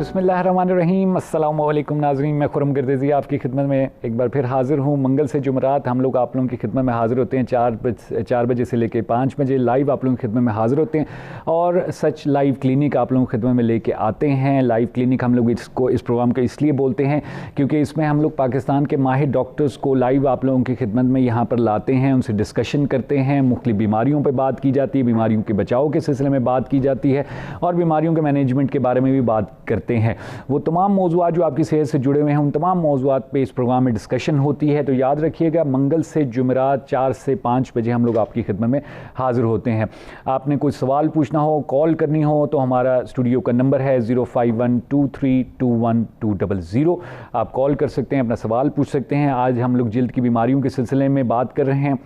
बिस्मिल्लाहिर्रहमानिर्रहीम। अस्सलाम वालेकुम नाज़रीन, मैं खुरम गर्देज़ी आपकी खिदमत में एक बार फिर हाज़िर हूँ। मंगल से जुमरात हम लोग आप लोगों की खिदमत में हाज़िर होते हैं 4 बजे से लेकर 5 बजे लाइव आप लोगों की खिदमत में हाज़िर होते हैं और सच लाइव क्लिनिक आप लोगों की खिदमत में लेके आते हैं। लाइव क्लिनिक हम लोग इस प्रोग्राम को इसलिए बोलते हैं क्योंकि इसमें हम लोग पाकिस्तान के माहिर डॉक्टर्स को लाइव आप लोगों की खिदमत में यहाँ पर लाते हैं, उनसे डिस्कशन करते हैं, मुख्तलिफ बीमारियों पर बात की जाती है, बीमारियों के बचाव के सिलसिले में बात की जाती है और बीमारियों के मैनेजमेंट के बारे में भी बात करते हैं। वो तमाम मौज़ूआत जो आपकी सेहत से जुड़े हुए हैं उन तमाम मौज़ूआत पे इस प्रोग्राम में डिस्कशन होती है। तो याद रखिएगा, मंगल से जुमेरात 4 से 5 बजे हम लोग आपकी खिदमत में हाज़िर होते हैं। आपने कोई सवाल पूछना हो, कॉल करनी हो तो हमारा स्टूडियो का नंबर है 05123212200। आप कॉल कर सकते हैं, अपना सवाल पूछ सकते हैं। आज हम लोग जिल्द की बीमारियों के सिलसिले में बात कर रहे हैं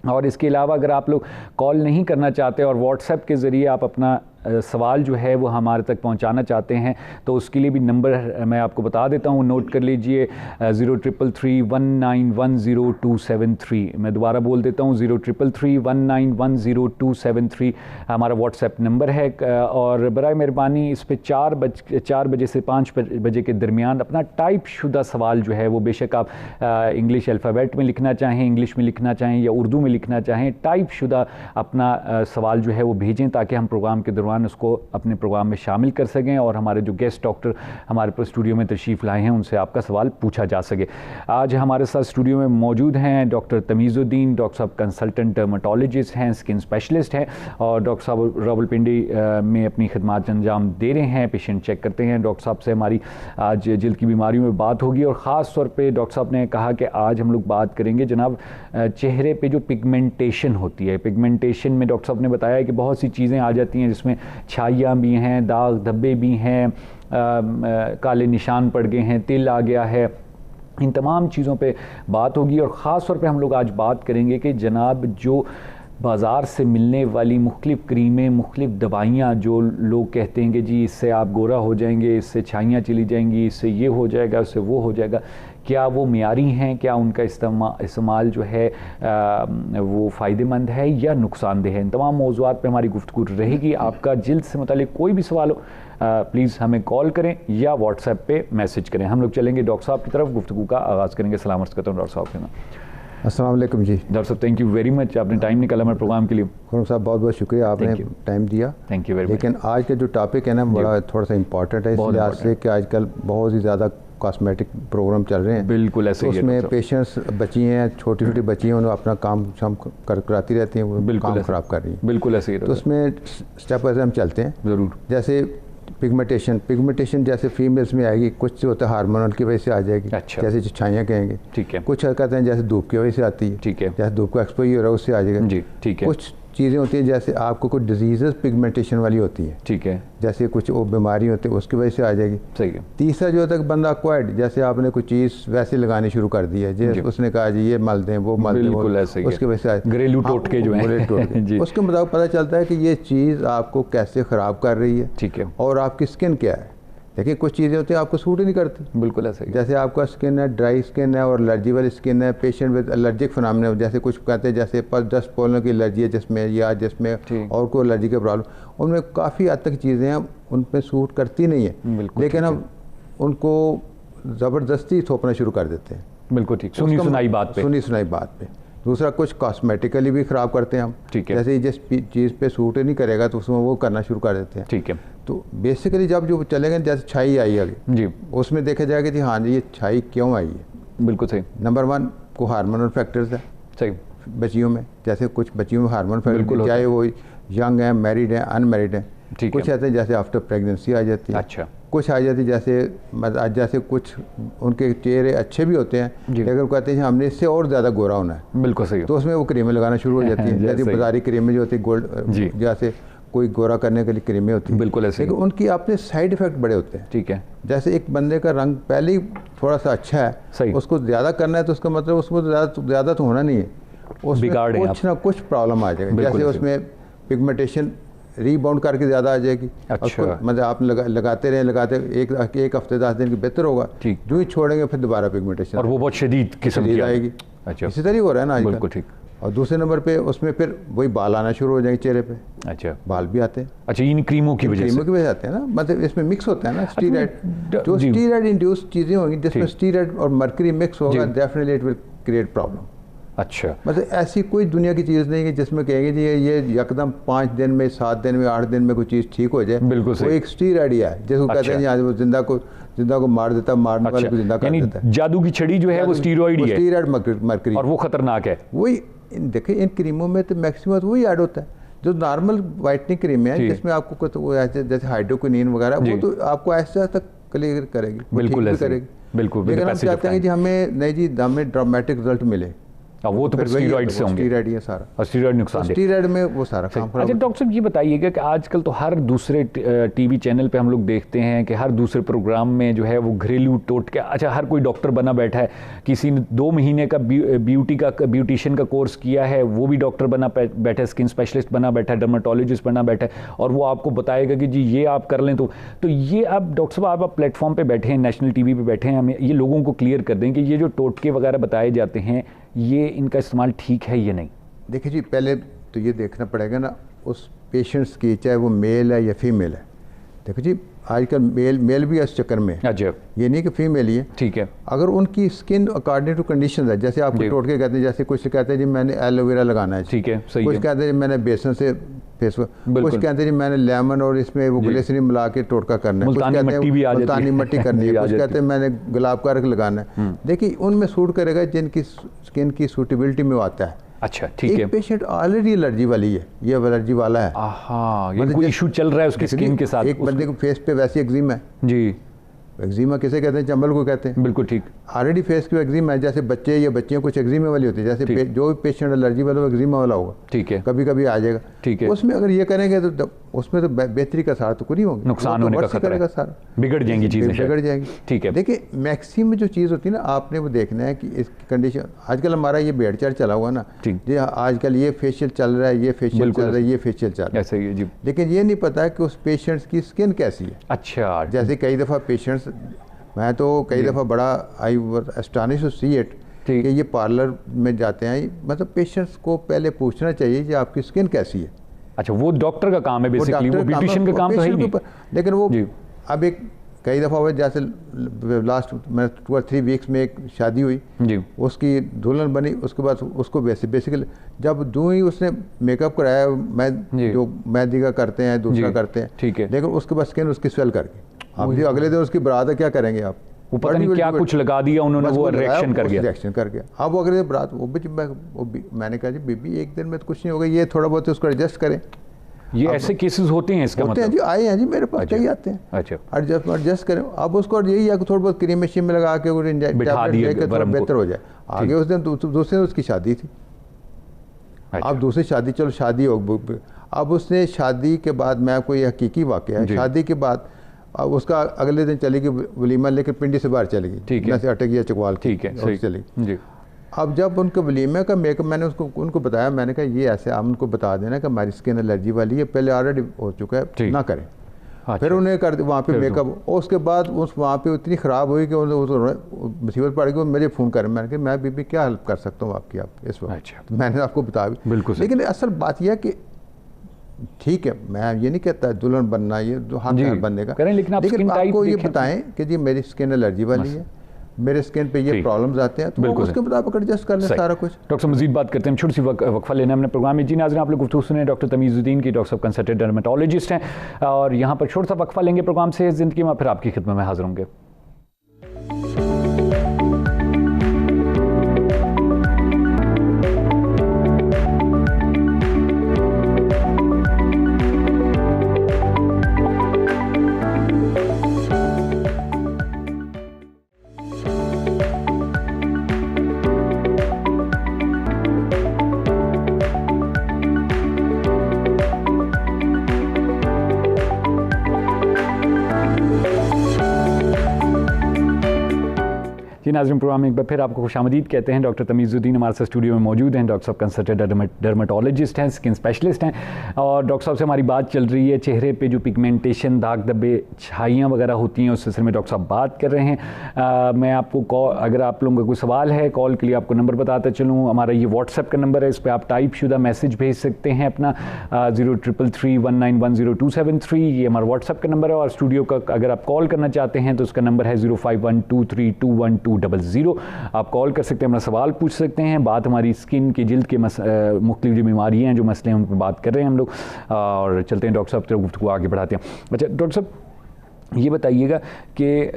और इसके अलावा अगर आप लोग कॉल नहीं करना चाहते और व्हाट्सएप के ज़रिए आप अपना सवाल जो है वो हमारे तक पहुंचाना चाहते हैं तो उसके लिए भी नंबर मैं आपको बता देता हूं, नोट कर लीजिए 0333191023। मैं दोबारा बोल देता हूं 0333191023 हमारा व्हाट्सएप नंबर है। और बराए मेहरबानी इस पर 4 बजे से 5 बजे के दरमियान अपना टाइप शुदा सवाल जो है वो बेशक आप इंग्लिश अल्फ़ाबेट में लिखना चाहें, इंग्लिश में लिखना चाहें या उर्दू में लिखना चाहें, टाइप शुदा अपना सवाल जो है वो भेजें ताकि हम प्रोग्राम के दौरान उसको अपने प्रोग्राम में शामिल कर सकें और हमारे जो गेस्ट डॉक्टर हमारे पर स्टूडियो में तशरीफ़ लाए हैं उनसे आपका सवाल पूछा जा सके। आज हमारे साथ स्टूडियो में मौजूद हैं डॉक्टर तमीज़ुद्दीन। डॉक्टर साहब कंसल्टेंट डर्माटोलॉजिस्ट हैं, स्किन स्पेशलिस्ट हैं और डॉक्टर साहब रावलपिंडी में अपनी खिदमत अंजाम दे रहे हैं, पेशेंट चेक करते हैं। डॉक्टर साहब से हमारी आज जिल्द की बीमारियों में बात होगी और ख़ास तौर पर डॉक्टर साहब ने कहा कि आज हम लोग बात करेंगे जनाब चेहरे पर जो पिगमेंटेशन होती है। पिगमेंटेशन में डॉक्टर साहब ने बताया कि बहुत सी चीज़ें आ जाती हैं जिसमें छाइयाँ भी हैं, दाग धब्बे भी हैं, काले निशान पड़ गए हैं, तिल आ गया है। इन तमाम चीज़ों पे बात होगी और ख़ास तौर पे हम लोग आज बात करेंगे कि जनाब जो बाज़ार से मिलने वाली मुख्तलिफ़ क्रीमें, मुख्तलिफ़ दवाइयाँ जो लोग कहते हैं कि जी इससे आप गोरा हो जाएंगे, इससे छाइयाँ चली जाएंगी, इससे ये हो जाएगा, इससे वो हो जाएगा, क्या वो मियारी हैं? क्या उनका इस्तेमाल जो है वो फ़ायदेमंद है या नुकसानदेह है? इन तमाम मौज़ूआत पे हमारी गुफ्तगू रहेगी। आपका जिल्द से मुतालिक कोई भी सवाल हो प्लीज़ हमें कॉल करें या व्हाट्सएप पे मैसेज करें। हम लोग चलेंगे डॉक्टर साहब की तरफ, गुफ्तगू का आगाज़ करेंगे। सलाम अर्ज़ करता हूं डॉक्टर साहब के नाम। अस्सलाम वालेकुम जी। डॉक्टर साहब थैंक यू वेरी मच, आपने टाइम निकाला हमारे प्रोग्राम के लिए। खुरम साहब बहुत बहुत शुक्रिया, आपने टाइम दिया। Thank you very much. लेकिन आज का जो टॉपिक है ना बड़ा थोड़ा सा इंपॉर्टेंट है इस लिहाज से कि आजकल बहुत ही ज़्यादा कॉस्मेटिक प्रोग्राम चल रहे हैं। बिल्कुल ऐसे ही है। उसमें पेशेंट्स बच्ची हैं, छोटी छोटी बच्ची हैं, उन्हें अपना काम कराती रहती हैं, वो काम ख़राब कर रही हैं। बिल्कुल ऐसे ही। तो उसमें स्टेप बाय स्टेप हम चलते हैं। ज़रूर। जैसे पिगमेंटेशन जैसे फीमेल्स में आएगी, कुछ होता है हार्मोनल की वजह से आ जाएगी। अच्छा। जैसे छाइयाँ कहेंगे, ठीक है। कुछ कहते हैं जैसे धूप की वजह से आती है, ठीक है। जैसे धूप का एक्सपोजर हो रहा है उससे आ जाएगा जी, ठीक है। कुछ चीज़ें होती हैं जैसे आपको कुछ डिजीज़ पिगमेंटेशन वाली होती है, ठीक है, जैसे कुछ वो बीमारी होती है उसकी वजह से आ जाएगी। सही है। तीसरा जो तक बंदा एक्वायर्ड, जैसे आपने कोई चीज़ वैसे लगानी शुरू कर दी है, जैसे उसने कहा जी ये मल दें वो मल दें, बिल्कुल ऐसे ही उसकी वजह से घरेलू टोटके जो हैं उसके मुताबिक पता चलता है कि ये चीज़ आपको कैसे ख़राब कर रही है, ठीक है, और आपकी स्किन क्या है। देखिए कुछ चीज़ें होती हैं आपको सूट ही नहीं करती। बिल्कुल ऐसे ही। जैसे आपका स्किन है, ड्राई स्किन है और एलर्जी वाली स्किन है, पेशेंट विद एलर्जिक फिनोमेना, जैसे कुछ कहते हैं जैसे डस्ट पोलन की एलर्जी है जिसमें, या जिसमें और कोई एलर्जी की प्रॉब्लम, उनमें काफ़ी हद तक चीज़ें हैं उन पर सूट करती नहीं है, लेकिन हम उनको ज़बरदस्ती थोपना शुरू कर देते हैं। बिल्कुल ठीक, सुनी सुनाई बात पे। दूसरा कुछ कॉस्मेटिकली भी ख़राब करते हैं हम, ठीक है। जैसे जिस चीज़ पे सूट ही नहीं करेगा तो उसमें वो करना शुरू कर देते हैं, ठीक है। तो बेसिकली जब जो चलेंगे जैसे छाई आई आगे जी, उसमें देखा जाएगा कि हाँ जी ये छाई क्यों आई है। बिल्कुल सही। नंबर 1 को हार्मोनल फैक्टर्स है सही बच्चियों में, जैसे कुछ बच्चियों में हार्मोनल फैक्टर, चाहे वो यंग है, मैरिड है, अनमैरिड है, कुछ आते हैं जैसे आफ्टर प्रेगनेंसी आ जाती है। अच्छा। कुछ आ जाती जैसे कुछ उनके चेहरे अच्छे भी होते हैं लेकिन कहते हैं हमने इससे और ज़्यादा गोरा होना है। बिल्कुल सही। तो उसमें वो क्रीमें लगाना शुरू हो जाती हैं जैसे बाजारी क्रीमें जो होती है गोल्ड, जैसे कोई गोरा करने के लिए क्रीमें होती हैं। बिल्कुल ऐसे। लेकिन उनकी अपने साइड इफेक्ट बड़े होते हैं। ठीक है। जैसे एक बंदे का रंग पहले ही थोड़ा सा अच्छा है, उसको ज़्यादा करना है तो उसका मतलब उसको ज़्यादा तो होना नहीं है, उसमें कुछ ना कुछ प्रॉब्लम आ जाएगा। जैसे उसमें पिगमेंटेशन रीबाउंड करके ज़्यादा आ जाएगी। अच्छा। मतलब आप लगाते एक हफ्ते 10 दिन की बेहतर होगा, जो ही छोड़ेंगे फिर दोबारा पिगमेंटेशन और वो बहुत शदीद किस्म की आएगी। अच्छा। इसी तरह हो रहा है ना आजकल। बिल्कुल ठीक। और दूसरे नंबर पे उसमें फिर वही बाल आना शुरू हो जाएंगे चेहरे पे। अच्छा, बाल भी आते हैं। अच्छा, इन क्रीमों की वजह से? क्रीमों की वजह से आते हैं ना, मतलब इसमें मिक्स होता है ना स्टीरॉयड, जो स्टीरॉयड इंड्यूस चीज़ें होंगी जिसमें स्टीरॉयड और मर्करी मिक्स होगा, definitely it will create problem. अच्छा, मतलब ऐसी कोई दुनिया की चीज़ नहीं है जिसमें कहेंगे जी ये एकदम 5 दिन में, 7 दिन में, 8 दिन में कोई चीज़ ठीक हो जाए। बिल्कुल सही। वो एक स्टीरॉयड है जिसको कहते हैं आज वो जिंदा को मार देता, मारने वाले को जिंदा कर देता है। जादू की छड़ी जो है वो स्टीरॉयड ही है, स्टीरॉयड मर्करी, और वो खतरनाक है। वही देखिए इन क्रीमों में तो मैक्सिमम वही ऐड होता है जो नॉर्मल वाइटनिंग क्रीम है, जिसमें आपको वो ऐसे जैसे हाइड्रोक्विनोन वगैरह, वो तो आपको ऐसा तक क्लियर करेगी, बिल्कुल करेगी, बिल्कुल। लेकिन हम चाहते हैं कि हमें नहीं जी हमें ड्रामेटिक रिजल्ट मिले, वो तो फिर स्टीरॉइड से होंगे। स्टीरॉइड ही है सारा, और स्टीरॉइड नुकसान है। स्टीरॉइड में वो सारा काम खराब। अच्छा डॉक्टर साहब ये बताइएगा कि आजकल तो हर दूसरे टीवी चैनल पे हम लोग देखते हैं कि हर दूसरे प्रोग्राम में जो है वो घरेलू टोटके, अच्छा हर कोई डॉक्टर बना बैठा है, किसी ने 2 महीने का ब्यूटिशियन का कोर्स किया है, वो भी डॉक्टर बना बैठा है, स्किन स्पेशलिस्ट बना बैठा है, डर्माटोलॉजिस्ट बना बैठा है, और वो आपको बताएगा कि जी ये आप कर लें। तो ये आप डॉक्टर साहब आप प्लेटफॉर्म पे बैठे हैं, नेशनल टीवी पे बैठे हैं, हमें ये लोगों को क्लियर कर दें कि ये जो टोटके वगैरह बताए जाते हैं ये इनका इस्तेमाल ठीक है या नहीं? देखिए जी पहले तो ये देखना पड़ेगा ना उस पेशेंट्स की, चाहे वो मेल है या फीमेल है। देखो जी आजकल मेल भी इस चक्कर में, अच्छा, ये नहीं कि फीमेल ही है, ठीक है। अगर उनकी स्किन अकॉर्डिंग टू कंडीशन है, जैसे आपको टोटके कहते हैं, जैसे कुछ कहते हैं जी मैंने एलोवेरा लगाना है, ठीक है, सही कुछ है। कहते हैं जी मैंने बेसन से फेस, कुछ कहते हैं जी मैंने लेमन और इसमें वो ग्लिसरीन मिला के टोटका करना है, कुछ कहते हैं मुल्तानी मिट्टी करनी है, कुछ कहते हैं मैंने गुलाब का रख लगाना है। देखिए उनमें सूट करेगा जिनकी स्किन की सूटेबिलिटी में आता है। अच्छा, ठीक है। एक पेशेंट ऑलरेडी एलर्जी वाली है, ये एलर्जी वाला है, ये कोई इशू चल रहा है उसकी स्किन के साथ, एक बंदे को फेस पे वैसे एक्जिमा है जी, एक्जिमा किसे कहते हैं, चंबल को कहते हैं, बिल्कुल ठीक। ऑलरेडी फेस की एक्जिमा है, जैसे बच्चे या बच्चियां कुछ एक्जिमा वाली होती है, जैसे जो भी पेशेंट एलर्जी वाला वो एक्जिमा वाला होगा, ठीक है, कभी कभी आ जाएगा, ठीक है। उसमें अगर ये करेंगे तो उसमें तो बेहतरी का सार तो कुछ नहीं होगा, नुकसान होने का खतरा है, सारा बिगड़ जाएंगी चीजें, बिगड़ जाएंगी। ठीक है। देखिए मैक्सिमम जो चीज़ होती है ना, आपने वो देखना है कि इसकी कंडीशन, आजकल हमारा ये बेड चार्ट चला हुआ ना जी, आजकल ये फेशियल चल रहा है, ये फेशियल चल रहा है, ये फेशियल चल रहा है, ऐसा ही है जी, लेकिन ये नहीं पता कि उस पेशेंट्स की स्किन कैसी है। अच्छा, जैसे कई दफ़ा पेशेंट्स, मैं तो कई दफ़ा बड़ा I was astonish to see it कि ये पार्लर में जाते हैं, मतलब पेशेंट्स को पहले पूछना चाहिए कि आपकी स्किन कैसी है। अच्छा, वो डॉक्टर का काम है बेसिकली, वो ब्यूटिशियन का काम तो है ही नहीं, लेकिन वो अब एक कई दफ़ा हुआ, जैसे लास्ट मैं 2 और 3 वीक्स में एक शादी हुई जी, उसकी दुल्हन बनी, उसके बाद उसको बेसिकली जब जो ही उसने मेकअप कराया, मैं जो मेहंदी का करते हैं दूसरा करते हैं, ठीक है, लेकिन उसके बाद स्किन उसकी स्वेल कर गई। अब जो अगले दिन उसकी बारात है, क्या करेंगे आप, वो पता नहीं क्या कुछ लगा दिया उन्होंने, वो रिएक्शन कर गया। अब वो अगले दिन बारात, मैंने कहा जी बीबी एक दिन में तो कुछ नहीं होगा, ये थोड़ा बहुत उसको एडजस्ट करें। ये ऐसे केसेस होते हैं, इसका मतलब जी आए हैं जी मेरे पास, कई आते हैं। अच्छा, एडजस्ट करें। अब उसको यही है कि थोड़ा बहुत क्रीम मशीन में लगा के बेहतर हो जाए। आगे उस दिन दूसरे उसकी शादी थी। अब दूसरी शादी, चलो शादी हो, अब उसने शादी के बाद, मैं आपको ये हकीकी वाक़या है, शादी के बाद अब उसका अगले दिन चली गई वलीमा, लेकिन पिंडी से बाहर चली गई, ठीक है, अटक गया चकवाल, ठीक है, चली गई। अब जब उनके वलीमे का मेकअप मैंने उनको बताया, मैंने कहा ये ऐसे आप उनको बता देना कि हमारी स्किन एलर्जी वाली है, पहले ऑलरेडी हो चुका है, ना करें। फिर उन्हें कर वहाँ पे मेकअप, और उसके बाद उस वहाँ पे इतनी ख़राब हुई कि मुसीबत पड़ गई, मुझे फ़ोन करें, मैंने कहा मैं बीबी क्या हेल्प कर सकता हूँ आपकी, आप इस वक्त। अच्छा, तो मैंने आपको बता भी, बिल्कुल, लेकिन असल बात यह है कि ठीक है, मैं ये नहीं कहता दुल्हन बनना, ये हक है बनने का, लेकिन आपको ये बताएं कि जी मेरी स्किन एलर्जी वाली है, मेरे स्किन पे ये प्रॉब्लम्स आते हैं, तो उसके मुताबिक एडजस्ट कर लें सारा कुछ। डॉक्टर मजीद बात करते हैं, छोटी सी वक्फा लेना हमने प्रोग्राम में। जी नाज़रीन, आप लोग गुफ्तगू सुने डॉक्टर तमीज़ुद्दीन की, डॉक्टर साहब कंसल्टेंट डर्मेटोलॉजिस्ट हैं, और यहाँ पर छोटा सा वक्फा लेंगे प्रोग्राम से, ज़िंदगी में फिर आपकी खिदमत में हाजिर होंगे। नाज़रीन, प्रोग्राम में एक बार फिर आपको खुशामदीद कहते हैं। डॉक्टर तमीज़ुद्दीन हमारे साथ स्टूडियो में मौजूद हैं। डॉक्टर साहब कंसल्टेंट डर्मेटोलॉजिस्ट हैं, स्किन स्पेशलिस्ट हैं, और डॉक्टर साहब से हमारी बात चल रही है चेहरे पे जो पिगमेंटेशन, दाग धब्बे, छाइयाँ वगैरह होती हैं, उस सिलसिले में डॉक्टर साहब बात कर रहे हैं। मैं आपको कॉल, अगर आप लोगों का कोई सवाल है, कॉल के लिए आपको नंबर बताता चलूँ। हमारा ये व्हाट्सएप का नंबर है, इस पर आप टाइप शुदा मैसेज भेज सकते हैं अपना 0333191023। ये हमारा व्हाट्सएप का नंबर है। और स्टूडियो का अगर आप कॉल करना चाहते हैं तो उसका नंबर है 0512321200। आप कॉल कर सकते हैं, अपना सवाल पूछ सकते हैं। बात हमारी स्किन की, जिल्द के मुख्तलिफ जो बीमारियाँ हैं, जो मसले हैं, उन पर बात कर रहे हैं हम लोग। और चलते हैं डॉक्टर साहब तरफ, गुफ्तगू आगे बढ़ाते हैं। अच्छा डॉक्टर साहब, ये बताइएगा कि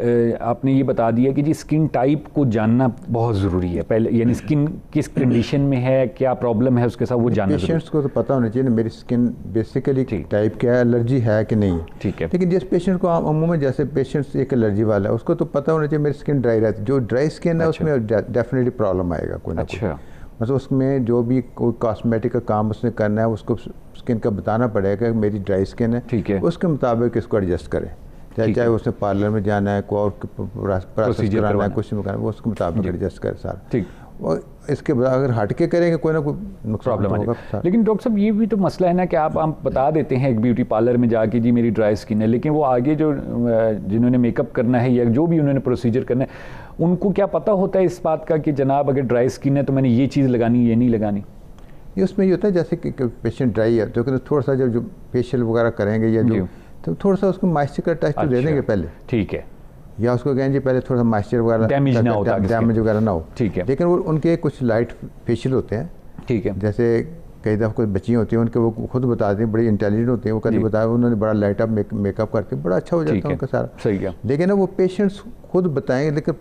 आपने ये बता दिया कि जी स्किन टाइप को जानना बहुत ज़रूरी है पहले, यानी स्किन किस कंडीशन में है, क्या प्रॉब्लम है, उसके साथ वो जानना। पेशेंट्स को तो पता होना चाहिए ना मेरी स्किन बेसिकली टाइप क्या है, एलर्जी है कि नहीं। ठीक है। लेकिन जिस पेशेंट को अमूमन, जैसे पेशेंट्स एक एलर्जी वाला है, उसको तो पता होना चाहिए मेरी स्किन ड्राई रहती है। जो ड्राई स्किन है उसमें डेफिनेटली प्रॉब्लम आएगा कोई ना कोई। मतलब उसमें जो भी कोई कॉस्मेटिक का काम उसने करना है, उसको स्किन का बताना पड़ेगा कि मेरी ड्राई स्किन है, उसके मुताबिक इसको एडजस्ट करें। चाहे उसने पार्लर में जाना है, कोई और प्रोसेस कराना है, कुछ भी करना है, वो उसके मुताबिक एडजस्ट करे सारा। ठीक। और इसके बाद अगर हट के करेंगे कोई ना कोई प्रॉब्लम होगा। लेकिन डॉक्टर साहब, ये भी तो मसला है ना कि आप बता देते हैं एक ब्यूटी पार्लर में जाके जी मेरी ड्राई स्किन है, लेकिन वो आगे जो जिन्होंने मेकअप करना है या जो भी उन्होंने प्रोसीजर करना है, उनको क्या पता होता है इस बात का कि जनाब अगर ड्राई स्किन है तो मैंने ये चीज़ लगानी, ये नहीं लगानी? ये उसमें ये होता है जैसे कि पेशेंट ड्राई है तो थोड़ा सा जो फेशियल वगैरह करेंगे या जो, तो थोड़ा सा उसको मॉइस्चर का टच तो दे देंगे पहले। ठीक है। या उसको कहें जी पहले थोड़ा सा मॉइस्चर वगैरह, डैमेज ना हो, डैमेज वगैरह ना हो। ठीक है। लेकिन वो उनके कुछ लाइट फेशियल होते हैं। ठीक है। जैसे कई दफ़ा कुछ बच्चियाँ होती हैं, उनके वो खुद बताती हैं, बड़ी इंटेलिजेंट होती हैं, वो कभी बताया उन्होंने बड़ा लाइट अप मेकअप करके बड़ा अच्छा हो जाता है उनका सारा। सही है। लेकिन वो पेशेंट्स खुद बताएंगे, लेकिन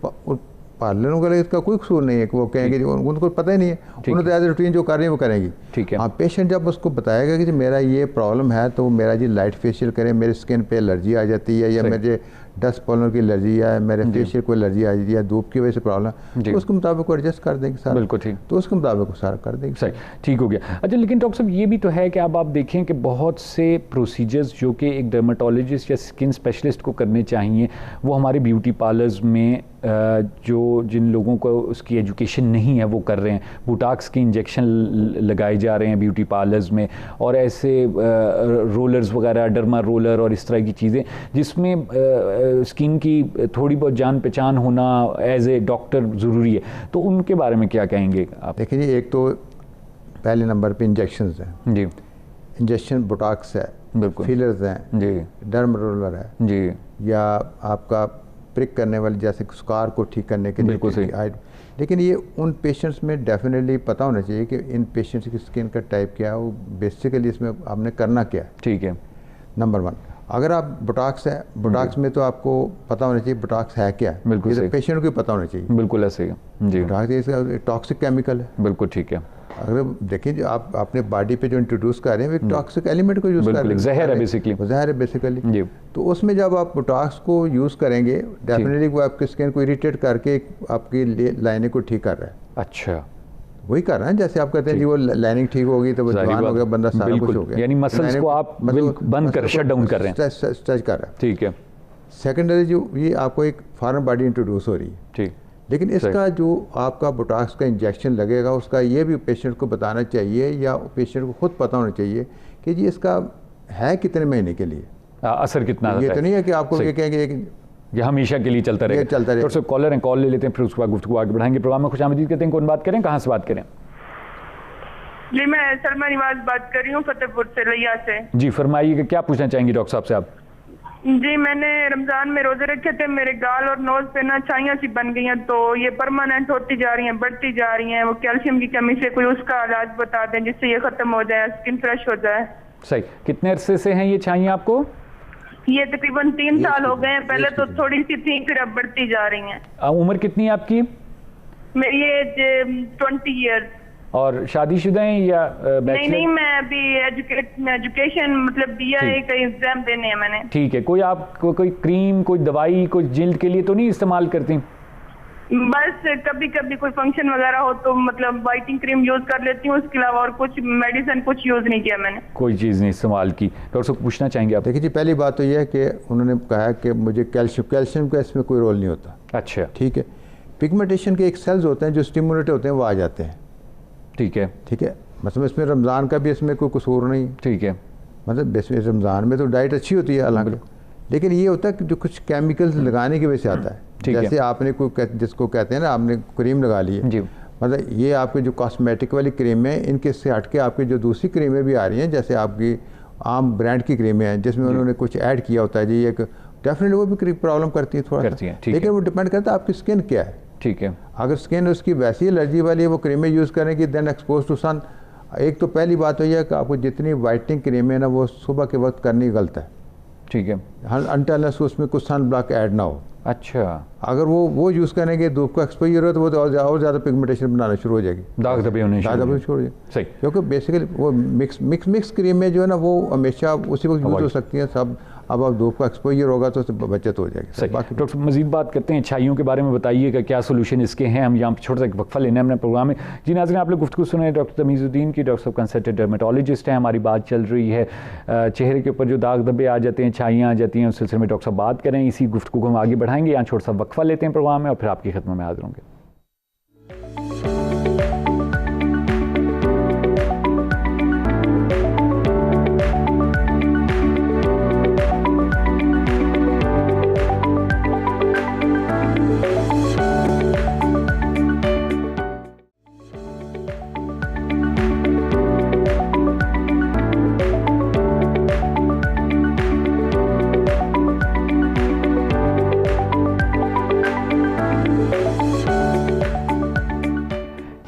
पार्लरों का इसका कोई कसूर नहीं है कि वो कहेंगे, उनको पता ही नहीं है, उन्होंने एज रूटीन जो कर रही है वो करेंगी। ठीक है। हाँ, पेशेंट जब उसको बताएगा कि मेरा ये प्रॉब्लम है तो मेरा जी लाइट फेशियल करें, मेरी स्किन पे एलर्जी आ जाती है, या मुझे डस्ट पॉलन की एलर्जी है, मेरे फेशियल को एलर्जी आ जाती है, धूप की वजह से प्रॉब्लम, तो उसके मुताबिक एडजस्ट कर देंगे सारा। बिल्कुल ठीक। तो उसके मुताबिक सारा कर देंगे। सही, ठीक हो गया। अच्छा, लेकिन डॉक्टर साहब ये भी तो है कि अब आप देखें कि बहुत से प्रोसीजर्स जो कि एक डर्मेटोलॉजिस्ट या स्किन स्पेशलिस्ट को करने चाहिए, वो हमारे ब्यूटी पार्लर्स में जो जिन लोगों को उसकी एजुकेशन नहीं है वो कर रहे हैं। बोटॉक्स के इंजेक्शन लगाए जा रहे हैं ब्यूटी पार्लर्स में, और ऐसे रोलर्स वगैरह, डर्मा रोलर और इस तरह की चीज़ें, जिसमें स्किन की थोड़ी बहुत जान पहचान होना एज ए डॉक्टर ज़रूरी है। तो उनके बारे में क्या कहेंगे आप? देखिए जी, एक तो पहले नंबर पे इंजेक्शंस हैं जी, इंजेक्शन बोटॉक्स है, बिल्कुल, फिलर्स हैं जी, डर्मा रोलर है जी, या आपका प्रिक करने वाली जैसे स्कार को ठीक करने के लिए। बिल्कुल सही। लेकिन ये उन पेशेंट्स में डेफिनेटली पता होना चाहिए कि इन पेशेंट्स की स्किन का टाइप क्या है, वो बेसिकली इसमें आपने करना क्या है। ठीक है, नंबर 1। अगर आप बोटॉक्स है, बोटॉक्स में तो आपको पता होना चाहिए बोटॉक्स है क्या है। बिल्कुल सही। पेशेंट को पता होना चाहिए। बिल्कुल ऐसे ही जी। बोटॉक्स टॉक्सिक केमिकल है। बिल्कुल ठीक है। अगर देखिए जो आप अपने बॉडी पे जो इंट्रोड्यूस कर रहे हैं वो टॉक्सिक एलिमेंट को यूज़ कर रहे हैं, जहर है बेसिकली, जहर है बेसिकली जी। तो उसमें जब आप बोटॉक्स को यूज़ करेंगे, डेफिनेटली वो आपकी स्किन को इरिटेट करके आपकी लाइनिंग को ठीक कर रहा है। अच्छा, वही कर रहा है जैसे आप कहते हैं जी वो लाइनिंग ठीक होगी तो वो जवान हो गया बंदा, सारा कुछ हो गया, यानी मसल्स को आप बंद कर, शट डाउन कर रहे हैं, स्ट्रेच कर रहा है। ठीक है। सेकेंडरी जो ये आपको एक फॉरेन बॉडी इंट्रोड्यूस हो रही है। ठीक। लेकिन इसका जो आपका बोटॉक्स का इंजेक्शन लगेगा, उसका ये भी पेशेंट को बताना चाहिए या पेशेंट को खुद पता होना चाहिए कि जी इसका है कितने महीने के लिए, असर कितना। ये तो नहीं है कि आपको ये कहेंगे ये हमेशा के लिए चलता रहेगा। चलता रहेगा। तो कॉलर हैं, कॉल ले लेते हैं, फिर उसके बाद गुफ्तगू आगे बढ़ाएंगे। प्रोग्राम में खुशामदीद कहते हैं। कौन बात करें, कहाँ से बात करें? जी, मैं सलमा निवाज बात कर रही हूँ, फतेहपुर से, लिया से। जी फरमाइए, क्या पूछना चाहेंगी डॉक्टर साहब से आप? जी, मैंने रमजान में रोजे रखे थे, मेरे गाल और नोज पे ना छाइयाँ सी बन गई हैं, तो ये परमानेंट होती जा रही हैं, बढ़ती जा रही हैं। वो कैल्शियम की कमी से कोई उसका इलाज बता दें जिससे ये खत्म हो जाए, स्किन फ्रेश हो जाए। सही। कितने अरसे से हैं ये छाइयाँ आपको? ये तकरीबन 3 साल हो गए हैं। पहले तो थोड़ी सी थी, फिर अब बढ़ती जा रही हैं। उम्र कितनी है आपकी? मेरी एज 20 ईयर्स। और शादीशुदा हैं या नहीं? नहीं, मैं अभी एजुकेशन मतलब दिया है, कई एग्जाम देने हैं मैंने। ठीक है। कोई आप कोई क्रीम, कोई दवाई, कोई जिल्द के लिए तो नहीं इस्तेमाल करती? बस कभी कभी कोई फंक्शन वगैरह हो तो मतलब वाइटिंग क्रीम यूज कर लेती हूँ, उसके अलावा और कुछ मेडिसिन कुछ यूज नहीं किया मैंने, कोई चीज़ नहीं इस्तेमाल की। डॉक्टर साहब पूछना चाहेंगे आप? देखिए जी, पहली बात तो यह है कि उन्होंने कहा कि मुझे कैल्शियम का इसमें कोई रोल नहीं होता। अच्छा, ठीक है। पिगमेंटेशन के एक सेल्स होते हैं जो स्टिमुलेट होते हैं, वो आ जाते हैं। ठीक है, ठीक है, मतलब इसमें रमज़ान का भी इसमें कोई कसूर नहीं। ठीक है, मतलब रमज़ान में तो डाइट अच्छी होती है हालांकि, लेकिन ये होता है कि जो कुछ केमिकल्स लगाने की वजह से आता है। जैसे आपने कोई जिसको कहते हैं ना, आपने क्रीम लगा ली है, मतलब ये आपके जो कॉस्मेटिक वाली क्रीम है, इनके से हट के आपकी जो दूसरी क्रीमें भी आ रही हैं, जैसे आपकी आम ब्रांड की क्रीमें हैं जिसमें उन्होंने कुछ ऐड किया होता है जी, एक डेफिनेटली वो भी प्रॉब्लम करती है थोड़ा सा, लेकिन वो डिपेंड करता है आपकी स्किन क्या है। ठीक है, अगर स्किन उसकी वैसी एलर्जी वाली है, वो क्रीमें यूज़ करें कि देन एक्सपोज टू सन, एक तो पहली बात तो यह है कि आपको जितनी वाइटनिंग क्रीम है ना, वो सुबह के वक्त करनी गलत है। ठीक है, अनटिल उसमें कुछ सन ब्लॉक ऐड ना हो। अच्छा, अगर वो यूज़ करेंगे, धूप का एक्सपोजर हो, तो वो और ज़्यादा पिगमेंटेशन बनाना शुरू हो जाएगी, दाग धब्बे होने शुरू हो जाएगी। सही, क्योंकि बेसिकली वो मिक्स क्रीम में जो है ना, वो हमेशा उसी वक्त यूज़ हो सकती है सब। अब धूप का एक्सपोजर होगा तो बचत हो जाएगी। सही। डॉक्टर मजीद बात करते हैं छाइयों के बारे में, बताइएगा क्या सोल्यूशन इसके हैं। हम यहाँ पर छोटा सा एक वक्फा लेना है अपने प्रोग्राम में। जी नाज़रीन, आप लोग गुफ्तगू सुने डॉक्टर तमीज़ुद्दीन की, डॉक्टर साहब कंसल्टेंट डर्मेटोलॉजिस्ट हैं। हमारी बात चल रही है चेहरे के ऊपर जो दाग धब्बे आ जाते हैं, छाइयाँ आ जाती हैं, उस सिलसिले में डॉक्टर साहब बात करें। इसी गुफ्तगू को हम आगे बढ़ाएंगे। यहाँ छोटा सा वक्फा लेते हैं प्रोग्राम में और फिर आपकी खिदमत में हाजिर होंगे।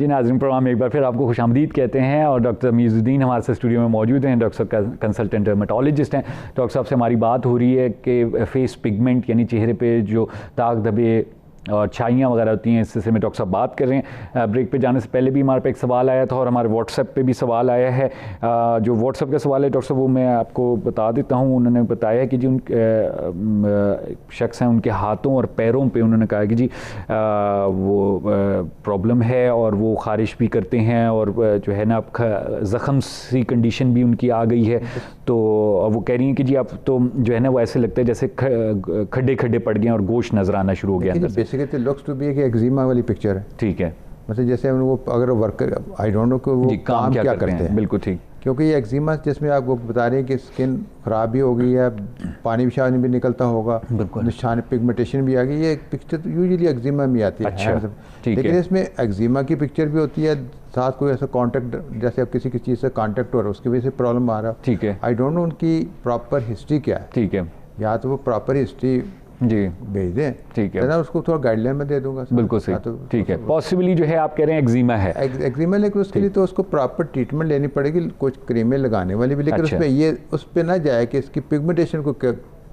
नाज़रीन, प्रोग्राम में एक बार फिर आपको खुशामदीद कहते हैं और डॉक्टर तमीज़ुद्दीन हमारे साथ स्टूडियो में मौजूद हैं। डॉक्टर साहब कंसल्टेंट डर्मेटोलॉजिस्ट हैं। डॉक्टर साहब से हमारी बात हो रही है कि फेस पिगमेंट यानी चेहरे पे जो दाग धब्बे और छाइयाँ वगैरह होती हैं, इस सिलसिले में डॉक्टर साहब बात कर रहे हैं। ब्रेक पे जाने से पहले भी हमारे पे एक सवाल आया था और हमारे व्हाट्सएप पे भी सवाल आया है। जो व्हाट्सएप का सवाल है डॉक्टर साहब, वो मैं आपको बता देता हूँ। उन्होंने बताया कि जी शख्स हैं, उनके हाथों और पैरों पे उन्होंने कहा कि जी वो प्रॉब्लम है और वो ख़ारिश भी करते हैं और जो है ना ज़ख़म सी कंडीशन भी उनकी आ गई है। तो वो कह रही हैं कि जी आप तो जो है ना वो ऐसे लगता है जैसे खड्डे खड्डे पड़ गए और गोश्त नज़र आना शुरू हो गया अंदर से। बेसिकली लुक्स टू बी एक एक्जिमा वाली पिक्चर है। ठीक है, मतलब जैसे वो अगर वर्कर, आई डोंट नो कि वो काम क्या करते हैं। बिल्कुल ठीक, क्योंकि ये एक्जिमा जिसमें आपको बता रहे हैं कि स्किन ख़राब भी हो गई है, पानी भी भी निकलता होगा, निशान पिगमेंटेशन भी आ गई। ये पिक्चर तो यूजुअली एक्जिमा में आती है। अच्छा, लेकिन इसमें एक्जिमा की पिक्चर भी होती है, साथ कोई ऐसा कॉन्टेक्ट, जैसे अब किसी चीज़ से कॉन्टेक्ट हो रहा है उसकी वजह से प्रॉब्लम आ रहा है। ठीक है, आई डोंट नो उनकी प्रॉपर हिस्ट्री क्या है। ठीक है, या तो वो प्रॉपर हिस्ट्री जी भेज दें, ठीक है, ना उसको थोड़ा गाइडलाइन में दे दूंगा। बिल्कुल सही, तो ठीक है। पॉसिबली जो है आप कह रहे हैं एक्जिमा है, एक्जिमा, लेकिन उसके लिए तो उसको प्रॉपर ट्रीटमेंट लेनी पड़ेगी, कुछ क्रीमें लगाने वाली भी। लेकिन उसमें ये उस पर ना जाए कि इसकी पिगमेंटेशन को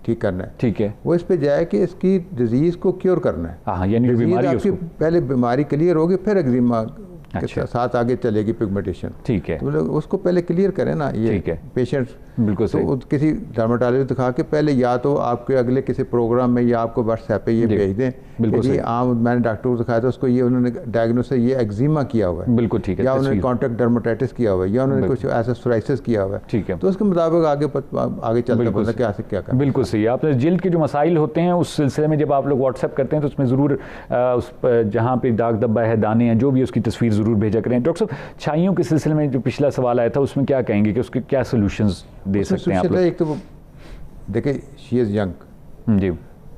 ठीक करना है। ठीक है, वो इस पे जाए कि इसकी डिजीज़ को क्योर करना है। हाँ, यानी बीमारी आपकी पहले बीमारी क्लियर होगी, फिर एक्जिमा के साथ आगे चलेगी पिगमेंटेशन। ठीक है, तो उसको पहले क्लियर करें ना ये पेशेंट। बिल्कुल सही। तो किसी डर्मेटोलॉजिस्ट दिखा के पहले या तो आपके अगले किसी प्रोग्राम में या आपको व्हाट्सएप पे ये भेज दें। बिल्कुल सही। मैंने डॉक्टर को दिखाया था, उसको ये उन्होंने डायग्नोसिस ये एक्जिमा किया हुआ है। बिल्कुल ठीक है। या उन्होंने कॉन्टैक्ट डर्मेटाइटिस किया हुआ है, या उन्होंने कुछ ऐसा सोराइसिस किया हुआ है। ठीक है, तो उसके मुताबिक आगे चलते हैं क्या से क्या करना। बिल्कुल सही। आपने जिल्द के जो मसाइल होते हैं उस सिलसिले में जब आप लोग व्हाट्सएप करते हैं तो उसमें ज़रूर उस जहाँ पे दाग धब्बा है, दाने हैं, जो भी उसकी तस्वीर ज़रूर भेजा करें। डॉक्टर साहब, छाइयों के सिलसिले में जो पिछला सवाल आया था उसमें क्या कहेंगे कि उसके क्या सोल्यूशंस दे सकते हैं आप लोग? एक तो देखिए, शी इज़ यंग जी,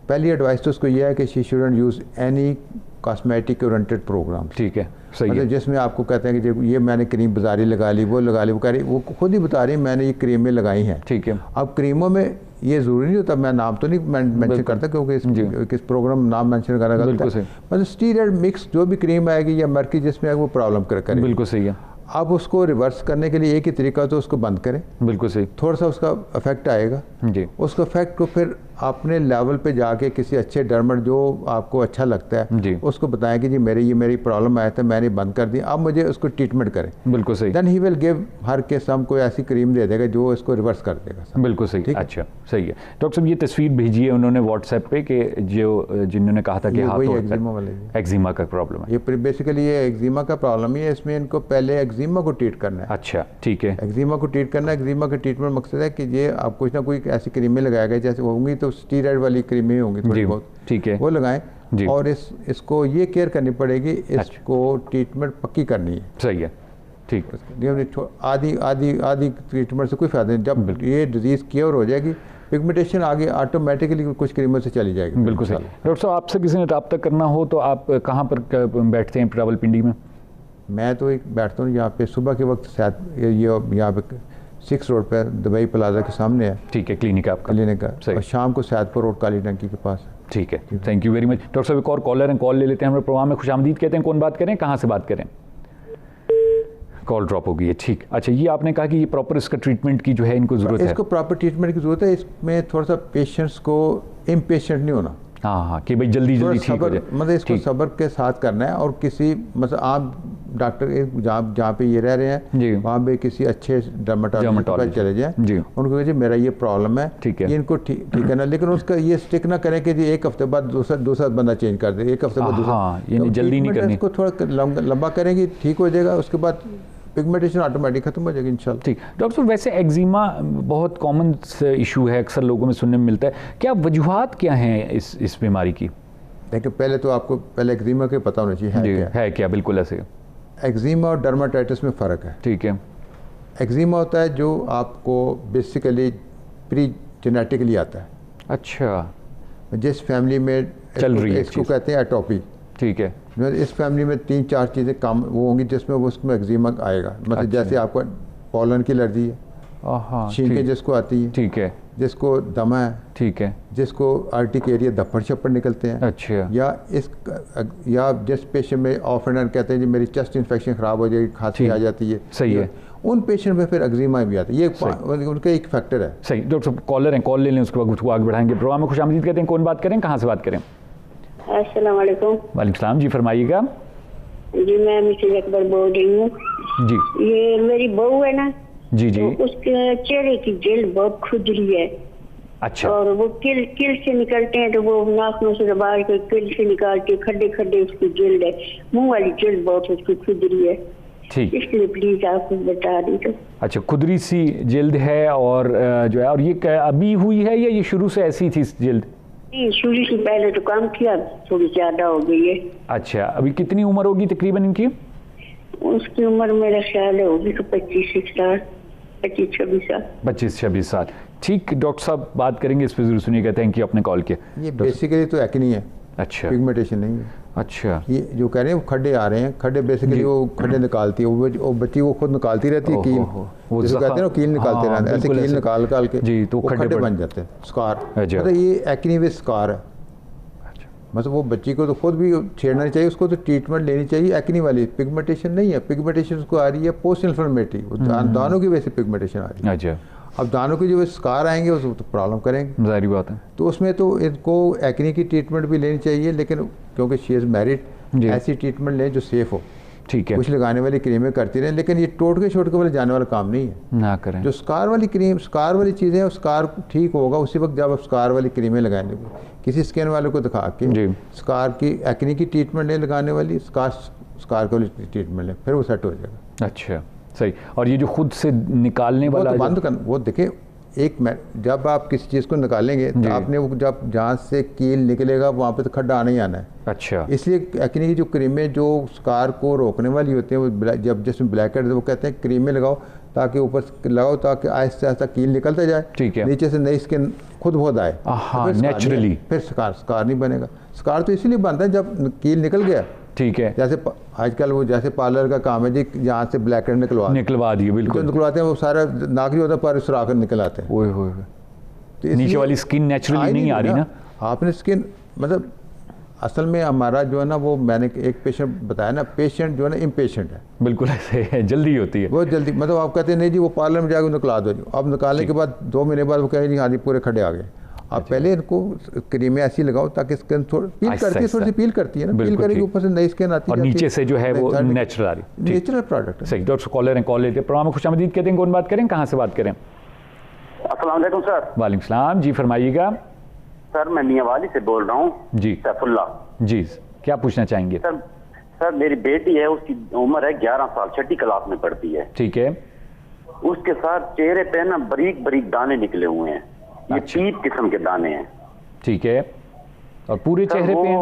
पहली एडवाइस तो उसको यह है कि she shouldn't use any cosmetic oriented program. ठीक है, सही है। जिसमें आपको कहते हैं कि ये मैंने क्रीम बाजारी लगा ली, वो लगा ली, वो कह रही, वो खुद ही बता रही मैंने ये क्रीमें लगाई हैं। ठीक है, अब क्रीमों में ये ज़रूरी नहीं होता, मैं नाम तो नहीं मेंशन करता क्योंकि किस प्रोग्राम नाम मेंशन करना गलत है। मतलब स्टीरॉयड मिक्स जो भी क्रीम आएगी या मर्की जिसमें आएगी वो प्रॉब्लम करेगी। बिल्कुल सही है। अब उसको रिवर्स करने के लिए एक ही तरीका तो उसको बंद करें। बिल्कुल सही। थोड़ा सा उसका इफेक्ट आएगा जी, उसका इफेक्ट को फिर अपने लेवल पे जाके किसी अच्छे डर्मट जो आपको अच्छा लगता है जी, उसको बताएं कि जी मेरी प्रॉब्लम आया था, मैंने बंद कर दी, अब मुझे उसको ट्रीटमेंट करें। बिल्कुल सही। Then he will give her case हम कोई ऐसी क्रीम दे देगा जो इसको रिवर्स कर देगा। बिल्कुल सही। अच्छा, सही है। डॉक्टर साहब, ये तस्वीर भेजी है उन्होंने व्हाट्सएप पे कि जो जिन्होंने कहा था कि एक्जिमा का प्रॉब्लम है। ये बेसिकली ये एक्जिमा का प्रॉब्लम ही है, इसमें इनको पहले एक्जिमा को ट्रीट करना है। अच्छा, ठीक है, एक्जिमा को ट्रीट करना है। एक्जिमा का ट्रीटमेंट मकसद है कि ये आप कुछ ना कोई ऐसी क्रीमें लगाएगा, जैसे होंगी तो स्टीरॉयड वाली क्रीमें होंगी थोड़ी बहुत, ठीक है, वो लगाएं। जी। और इसको ये केयर करनी पड़ेगी, इसको ट्रीटमेंट पक्की करनी है। सही है, ठीक। आधी ट्रीटमेंट से कोई फायदा नहीं। जब ये डिजीज़ क्योर हो जाएगी, पिगमेंटेशन आगे ऑटोमेटिकली कुछ क्रीमों से चली जाएगी। बिल्कुल सही। डॉक्टर साहब, आपसे किसी ने रब्ता करना हो तो आप कहाँ पर बैठते हैं रावलपिंडी में? मैं तो एक बैठता हूँ यहाँ पे सुबह के वक्त, शायद ये यहाँ पे 6 रोड पे दुबई प्लाजा के सामने है। ठीक है, क्लिनिक आपका? क्लिनिक है, और शाम को सैदपुर रोड काली टंकी के पास। ठीक है, thank you very much. Doctor साहब, एक और कॉलर हैं, कॉल ले लेते हैं। हमारे प्रोग्राम में खुशामदीद कहते हैं। कौन बात करें, कहाँ से बात करें? कॉल ड्रॉप हो गई है, ठीक। अच्छा, ये आपने कहा कि ये प्रॉपर इसका ट्रीटमेंट की जो है इनको ज़रूरत है? इसको प्रॉपर ट्रीटमेंट की ज़रूरत है। इसमें थोड़ा सा पेशेंट्स को इम्पेशेंट नहीं होना। हाँ, कि भाई जल्दी ठीक हो जाए। मतलब इसको सब्र के साथ करना है। और किसी मतलब आप डॉक्टर जहाँ पे ये रह रहे हैं वहाँ पे किसी अच्छे डर्मेटोलॉजिस्ट पर चले जाएं, उनको कहिए मेरा ये प्रॉब्लम है, ठीक है, ये इनको ठीक करना। लेकिन उसका ये स्टिक ना करें कि जी एक हफ्ते बाद दूसरा बंदा चेंज कर दे, एक हफ्ते बाद दूसरा। ये जल्दी नहीं करनी। इसको थोड़ा लंबा करेंगे, ठीक हो जाएगा, उसके बाद पिगमेंटेशन ऑटोमेटिक खत्म हो जाएगी इंशाल्लाह। ठीक। डॉक्टर साहब, वैसे एक्जिमा बहुत कॉमन इशू है, अक्सर लोगों में सुनने में मिलता है। क्या वजूहात क्या हैं इस बीमारी की? देखिए, पहले तो आपको एक्जिमा के पता होना चाहिए है क्या। बिल्कुल ऐसे। एक्जिमा और डर्माटाइटिस में फ़र्क है। ठीक है। एक्जिमा होता है जो आपको बेसिकली प्री जेनेटिकली आता है। अच्छा। जिस फैमिली में चल रही है, इसको कहते हैं एटोपी। ठीक है। इस फैमिली में 3-4 चीज़ें काम वो होंगी जिसमें वो उसमें एक्जिमा आएगा। मतलब अच्छा। जैसे आपको पोलन की एलर्जी है, छींके जिसको आती है, ठीक है, जिसको दमा है, ठीक है, जिसको आर्टिक एरिया धप्पड़ छप्पड़ निकलते हैं। अच्छा। या जिस पेशेंट में ऑफ एंड कहते हैं जी मेरी चेस्ट इन्फेक्शन ख़राब हो जाएगी, खांसी आ जाती है। सही है। उन पेशेंट में फिर एक्जिमा भी आता है। ये उनका एक फैक्टर है। सही। डॉक्टर साहब, कॉलर हैं, कॉल ले लें, उसके बाद उसको आगे बढ़ाएंगे। प्रोग्राम में खुशामदीद कहते हैं। कौन बात करें, कहाँ से बात करें? अस्सलाम वालेकुम। वालेकुम सलाम जी, फरमाइएगा। जी, मैं मिसेज अकबर बोल रही हूँ जी। ये मेरी बहू है ना जी जी, तो उसके चेहरे की जल्द बहुत खुजली है। अच्छा। और वो किल से निकलते हैं तो वो नाखूनों से दबा के किल से निकाल के खड्डे खड्डे उसकी जल्द है, मुंह वाली जल्द बहुत उसकी खुजली है। ठीक। इसलिए प्लीज आप कुछ बता दी तो। अच्छा, खुदरी सी जल्द है और जो है, और ये अभी हुई है या ये शुरू से ऐसी थी जल्द? शुरू से पहले तो काम किया, थोड़ी ज्यादा हो गई है। अच्छा, अभी कितनी उम्र होगी तकरीबन इनकी? उसकी उम्र मेरा ख्याल होगी 25-26 साल। 25-26 साल। ठीक। डॉक्टर साहब बात करेंगे इस पर, जरूर सुनिएगा। थैंक यू, आपने कॉल किया। ये बेसिकली तो एक्नी है। अच्छा। पिगमेंटेशन नहीं है। अच्छा। ये जो कह रहे हैं वो खड्डे आ रहे हैं, खड्डे बेसिकली वो खड्डे निकालती है वो बच्ची, वो खुद निकालती रहती है कील, जिसे कहते हैं ना कील निकालते रहते हैं, ऐसे कील निकाल के जी, तो खड्डे बन जाते हैं, स्कार। मतलब ये एक्नी विद स्कार है। मतलब वो बच्ची को तो खुद भी छेड़ना चाहिए, उसको तो ट्रीटमेंट लेनी चाहिए। एक्नी वाली पिगमेंटेशन नहीं है। पिगमेंटेशन उसको आ रही है पोस्ट इन्फ्लेमेटरी, दानों की वजह से पिगमेंटेशन आ रही है। अच्छा। अब दानों की जो स्कार आएंगे उसको तो प्रॉब्लम करेंगे, जाहिर बात है। तो उसमें तो इनको एक्नी की ट्रीटमेंट भी लेनी चाहिए, लेकिन क्योंकि शी इज़ मैरिड, ऐसी ट्रीटमेंट लें जो सेफ़ हो। ठीक है। कुछ लगाने वाली क्रीमें करती रहें, लेकिन ये टोटके वाले जाने वाला काम नहीं है, ना करें। जो स्कार वाली क्रीम, स्कार वाली चीज़ें हैं, स्कार ठीक होगा उसी वक्त जब आप स्कार वाली क्रीमें लगाएंगे। किसी स्किन वाले को दिखा के स्कार की एक्नी की ट्रीटमेंट नहीं लगाने वाली, स्कार वाली ट्रीटमेंट लें, फिर वो सेट हो जाएगा। अच्छा, सही। और ये जो खुद से निकालने वाला तो बंद करना, वो देखें जब आप किसी चीज़ को निकालेंगे तो आपने वो जब जहाँ से कील निकलेगा वहाँ पे तो खड्डा आना ही आना है। अच्छा। इसलिए एक्नी की जो क्रीमें जो स्कार को रोकने वाली होती हैं, वो जब जिसमें ब्लैक हेड, वो कहते हैं क्रीमें लगाओ ताकि ऊपर लगाओ ताकि आहिस्ता आहिस्ता कील निकलता जाए। ठीक है। नीचे से नई स्किन खुद बहुत आए, नेचुरली फिर स्कार नहीं बनेगा। स्कार तो इसीलिए बनता है जब कील निकल गया। ठीक है। जैसे आजकल वो जैसे पार्लर का काम है जी, यहाँ से ब्लैक हेड निकलवा दिए, बिल्कुल निकलवाते हैं, वो सारा नाक नहीं होता पर सुराख निकल आते हैं। तो नीचे वाली स्किन नेचुरली नहीं आ रही ना। आपने स्किन मतलब असल में हमारा जो है ना, वो मैंने एक पेशेंट बताया ना, पेशेंट जो है ना इम्पेशेंट है। बिल्कुल ऐसे है, जल्दी होती है बहुत जल्दी। मतलब आप कहते हैं नहीं जी वो पार्लर में जाकर निकला दो, अब निकालने के बाद 2 महीने बाद वो कहें जी हाँ जी पूरे खड़े आ गए। आप पहले इनको क्रीमें ऐसी लगाओ ताकि स्किन थोड़ी पील करती है, थोड़ी सी पील करती है ना, पील करेगी ऊपर से नई स्किन आती है, और नीचे से जो है वो नेचुरल आ रही है, नेचुरल प्रोडक्ट है। सही। डॉक्टर कॉलर हैं, कॉल लेते हैं। प्रोग्राम में खुशामदीद कहते हैं। कौन बात करें, कहाँ से बात करें? अस्सलाम वालेकुम सर। वालेकुम सलाम जी, फरमाइएगा। सर मैं मियाँवाली से बोल रहा हूँ जी। सैफुल्ला जी, क्या पूछना चाहेंगे? सर मेरी बेटी है, उसकी उम्र है 11 साल, 6ठी क्लास में पढ़ती है। ठीक है। उसके साथ चेहरे पे ना बारीक बारीक दाने निकले हुए हैं, ये पीप किस्म के दाने हैं। ठीक है। और पूरे चेहरे पे?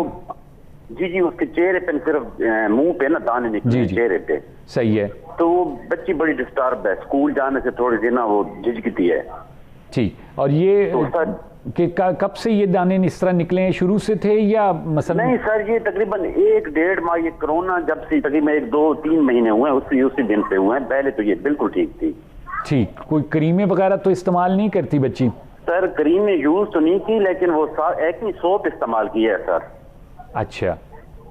जी जी, उसके चेहरे पे सिर्फ मुंह पे ना दाने निकले चेहरे पे। सही है। तो वो बच्ची बड़ी डिस्टर्ब है, स्कूल जाने से थोड़ी देर ना वो झिझकती है। ठीक, और ये तो कि कब से ये दाने इस तरह निकले हैं, शुरू से थे या मसलन? नहीं सर, ये तकरीबन 1-1.5 माह, ये कोरोना जब से तकरीबन 1-2-3 महीने हुए हैं उसी दिन से हुए हैं। पहले तो ये बिल्कुल ठीक थी। ठीक। कोई क्रीमें वगैरह तो इस्तेमाल नहीं करती बच्ची? सर क्रीमें यूज तो नहीं की, लेकिन वो एक्नी सोप इस्तेमाल की है सर। अच्छा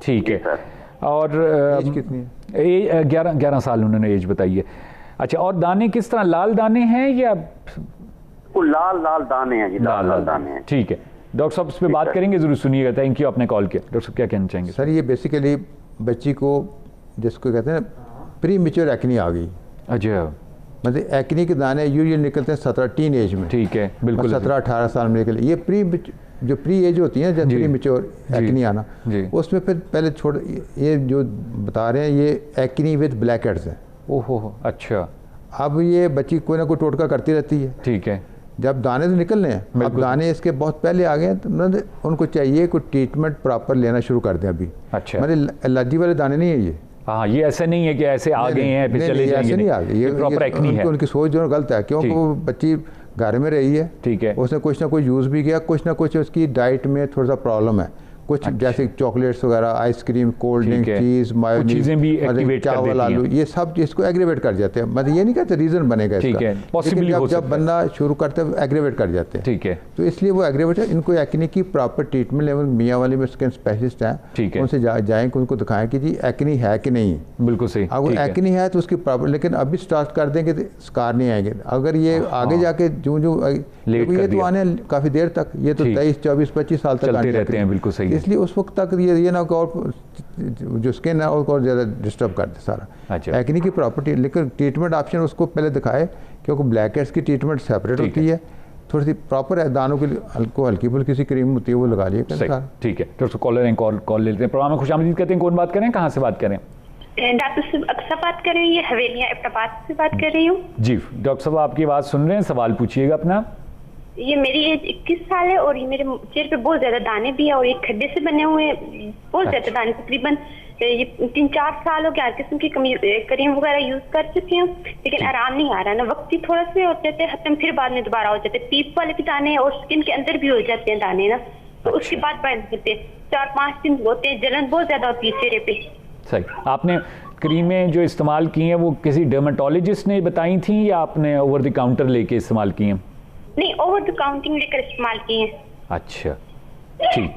ठीक है सर। और एज कितनी है? 11 साल उन्होंने एज बताई है। अच्छा, और दाने किस तरह, लाल दाने हैं या? लाल दाने हैं जी, लाल दाने हैं। ठीक है डॉक्टर साहब, इस पर बात करेंगे, जरूर सुनिएगा। थैंक यू, आपने कॉल किया। डॉक्टर साहब क्या कहना चाहेंगे? सर ये बेसिकली बच्ची को जिसको कहते हैं प्री मेच्योर एक्नी आ गई। अच्छा, मतलब एक्नी के दाने यूजुअली निकलते हैं 17 टीन एज में। ठीक है, बिल्कुल 17-18 साल में निकले। ये प्री एज होती है, जब प्री मेच्योर एक्नी आना, उसमें फिर पहले छोड़, ये जो बता रहे हैं ये एक्नी विद ब्लैक हेड्स है। ओहो, अच्छा। अब ये बच्ची कोई ना कोई टोटका करती रहती है। ठीक है। जब दाने तो निकल रहे हैं, अब दाने इसके बहुत पहले आ गए हैं, तो उनको चाहिए कोई ट्रीटमेंट प्रॉपर लेना शुरू कर दें अभी। अच्छा, मतलब एलर्जी वाले दाने नहीं है ये। हाँ, ये ऐसे नहीं है कि ऐसे आ गए हैं फिर चले जाएंगे, ऐसे नहीं आ गए, ये प्रॉपर एक्नी है। उनकी सोच जो गलत है, क्योंकि वो बच्ची घर में रही है। ठीक है। उसने कुछ ना कुछ यूज़ भी किया, कुछ ना कुछ उसकी डाइट में थोड़ा सा प्रॉब्लम है, कुछ जैसे चॉकलेट्स वगैरह, आइसक्रीम, कोल्ड ड्रिंक, चीज़, मायोनीज, चावल, आलू, ये सब इसको एग्रीवेट कर जाते हैं। मतलब ये नहीं कहते रीज़न बनेगा इसका, लेकिन जब बंदा शुरू करते हैं एग्रीवेट कर जाते हैं। ठीक है। तो इसलिए वो एग्रीवेट है। इनको एक्नी की प्रॉपर ट्रीटमेंट लेवल मियाँ वाली में स्किन स्पेशलिस्ट हैं, उनसे जाएँ, उनको दिखाएं कि जी एक्नी है कि नहीं। बिल्कुल सही। अगर एक्नी है तो उसकी प्रॉपर, लेकिन अभी स्टार्ट कर देंगे तो स्कार नहीं आएंगे। अगर ये आगे जाके जो ये तो आने काफ़ी देर तक, ये तो 23, 24, 25 साल तक चलते रहते हैं। बिल्कुल सही। इसलिए उस वक्त तक ये ना और जो स्किन है और ज़्यादा डिस्टर्ब कर दे सारा। अच्छा। एक्नी की प्रॉपर्टी, लेकिन ट्रीटमेंट ऑप्शन उसको पहले दिखाए, क्योंकि ब्लैक हेड्स की ट्रीटमेंट सेपरेट होती है, थोड़ी सी प्रॉपर है। दानों के लिए हल्की फुल्की सी क्रीम होती है, वो लगा लिए। ठीक है डॉक्टर, कॉलर हैं, कॉल ले लेते हैं। प्रोग्राम में खुशामदीद कहते हैं। कौन बात करें, कहाँ से बात करें? डॉक्टर अक्सर बात कर रही है, हवेलियाँ इब्टाबाद से बात कर रही हूँ। जी डॉक्टर साहब, आपकी आवाज़ सुन रहे हैं, सवाल पूछिएगा अपना। ये मेरी एज 21 साल है और ये मेरे चेहरे पे बहुत ज्यादा दाने भी है और ये खड्डे से बने हुए हैं, बहुत ज्यादा दाने। तकरीबन ये 3-4 साल हो गया, हर किस्म की क्रीम वगैरह यूज कर चुकी हूँ, लेकिन आराम नहीं आ रहा ना। वक्त ही थोड़ा से हो जाते हैं, फिर बाद में दोबारा हो जाते हैं। पीप वाले भी दाने और स्किन के अंदर भी हो जाते हैं दाने ना, तो उसके बाद बंद होते हैं। 4-5 दिन होते हैं, जलन बहुत ज्यादा होती है चेहरे पे। सही। आपने क्रीमें जो इस्तेमाल की हैं वो किसी डर्मेटोलॉजिस्ट ने बताई थी या आपने ओवर द काउंटर लेके इस्तेमाल की हैं? नहीं, ओवर द काउंटिंग लेकर इस्तेमाल की हैं। अच्छा ठीक,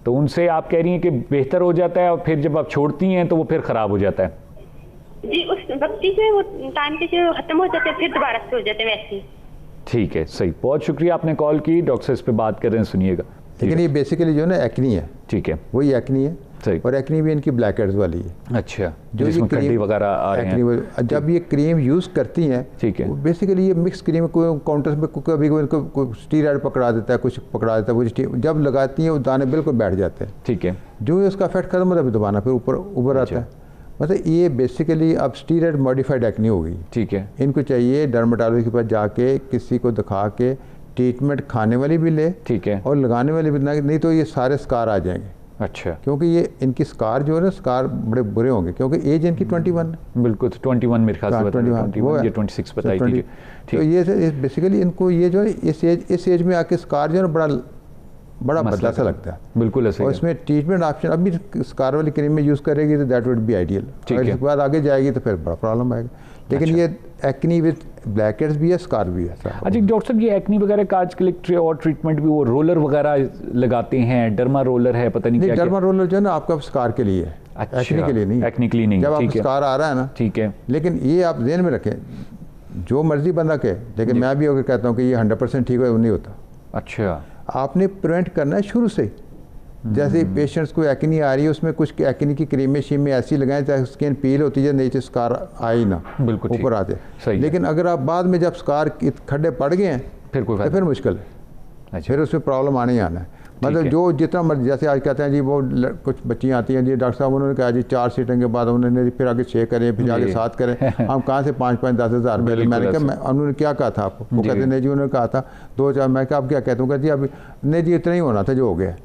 तो उनसे आप कह रही हैं कि बेहतर हो जाता है और फिर जब आप छोड़ती हैं तो वो फिर ख़राब हो जाता है? जी, उस वक्त जो वो टाइम के जो खत्म हो जाते हैं फिर दोबारा से हो जाते हैं वैसे ही। ठीक है, सही, बहुत शुक्रिया, आपने कॉल की। डॉक्टर से इस पर बात कर रहे हैं, सुनिएगा। लेकिन ये बेसिकली जो है ना एक्नी है। ठीक है, वही एक्नी है। सही। और एक्नी भी इनकी ब्लैक हेड्स वाली है। अच्छा, जो इसमें खड्डे वगैरह आ रहे हैं। जब ये क्रीम यूज़ करती हैं, ठीक है, बेसिकली ये मिक्स क्रीम को काउंटर्स में कभी इनको स्टीरॉयड पकड़ा देता है, कुछ पकड़ा देता है, वो जब लगाती हैं वो दाने बिल्कुल बैठ जाते हैं। ठीक है, जो उसका इफेक्ट खत्म होता है दोबारा फिर ऊपर उभर आता है। मतलब ये बेसिकली अब स्टीरॉयड मॉडिफाइड एक्नी हो गई। ठीक है। इनको चाहिए डर्मेटोलॉजिस्ट के पास जाके किसी को दिखा के ट्रीटमेंट खाने वाली भी ले, ठीक है, और लगाने वाली भी, नहीं तो ये सारे स्कार आ जाएंगे। अच्छा, क्योंकि ये इनकी स्कार जो है ना, स्कार बड़े बुरे होंगे, क्योंकि एज इनकी 21 है। बिल्कुल, 21 मेरे ख्याल से 21 या 26 बताई दीजिए। तो ये बेसिकली इनको ये जो है इस एज में आके स्कार जो है ना बड़ा बदला सा लगता है। बिल्कुल ऐसे। और इसमें ट्रीटमेंट ऑप्शन अभी स्कार वाली क्रीम में यूज़ करेगी तो दैट वुड बी आइडियल। और इसके बाद आगे जाएगी तो फिर बड़ा प्रॉब्लम आएगा। लेकिन ये एक्नी विद ब्लैक हेड्स भी है, स्कार भी है। अच्छा डॉक्टर साहब, ये एक्नी वगैरह का आजकल और ट्रीटमेंट भी वो रोलर वगैरह लगाते हैं, डर्मा रोलर है, पता नहीं क्या। डर्मा रोलर जो है ना आपका स्कार के लिए है, एक्नी के लिए नहीं। एक्नी के लिए नहीं, जब आप स्कार आ रहा है ना, ठीक है। लेकिन ये आप ध्यान में रखें, जो मर्जी बंदा कहे, लेकिन मैं भी होकर कहता हूँ कि ये 100% ठीक है, नहीं होता। अच्छा, आपने प्रिवेंट करना है शुरू से। जैसे पेशेंट्स को एक्नी आ रही है, उसमें कुछ एक्नी की क्रीमें शीमें ऐसी लगाएं ताकि स्किन पील होती है, नीचे स्कार आए ना, बिल्कुल ऊपर आते। लेकिन अगर आप बाद में जब स्कार खड्डे पड़ गए हैं फिर कोई तो फिर मुश्किल है। अच्छा। फिर उसमें प्रॉब्लम आने ही आना है। मतलब जो जितना मर्जी, जैसे आज कहते हैं जी वो कुछ बच्चियाँ आती हैं जी डॉक्टर साहब उन्होंने कहा जी 4 सीटिंग के बाद उन्होंने फिर आगे 6 करें, फिर आगे 7 करें, हम कहाँ से 5-5 10 हज़ार रुपये। मैंने कहा उन्होंने क्या कहा था आपको? वो कहते नहीं जी उन्होंने कहा था 2-4। मैं कहा आप क्या कहते हो? जी अभी नहीं जी इतना ही होना था जो हो गया।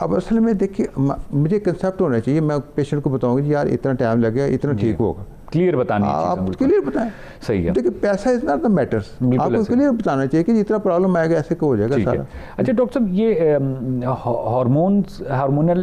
अब असल में देखिए मुझे कंसेप्ट होना चाहिए, मैं पेशेंट को बताऊंगा जी यार इतना टाइम लगेगा, इतना ठीक होगा, क्लियर बतानी चाहिए, आप क्लियर बताएं। सही है। देखिए पैसा इज नॉट द मैटर्स, आपको क्लियर बताना चाहिए कि जितना प्रॉब्लम आएगा ऐसे को हो जाएगा सारा। अच्छा डॉक्टर साहब, ये हार्मोनल